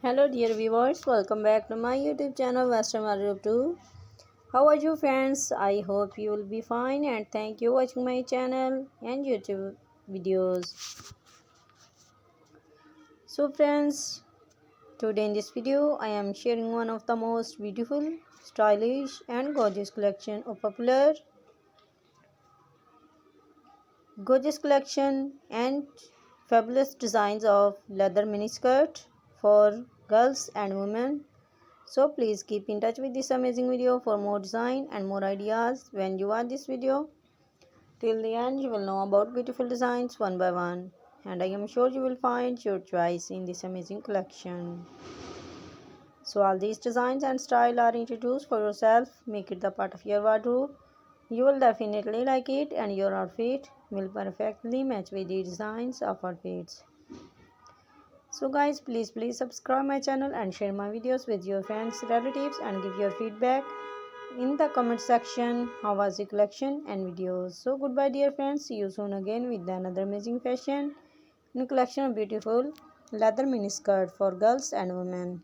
Hello dear viewers, welcome back to my YouTube channel Fashion&Style 2. How are you friends? I hope you will be fine and thank you for watching my channel and YouTube videos. So friends, today in this video I am sharing one of the most beautiful, stylish and gorgeous collection and fabulous designs of leather miniskirt for girls and women. So please keep in touch with this amazing video for more design and more ideas. When you watch this video till the end, you will know about beautiful designs one by one, and I am sure you will find your choice in this amazing collection. So all these designs and style are introduced for yourself. Make it the part of your wardrobe. You will definitely like it and your outfit will perfectly match with the designs of outfits. So guys, please subscribe my channel and share my videos with your friends, relatives and give your feedback in the comment section. How was the collection and videos? So goodbye dear friends, see you soon again with another amazing fashion and collection of beautiful leather miniskirt for girls and women.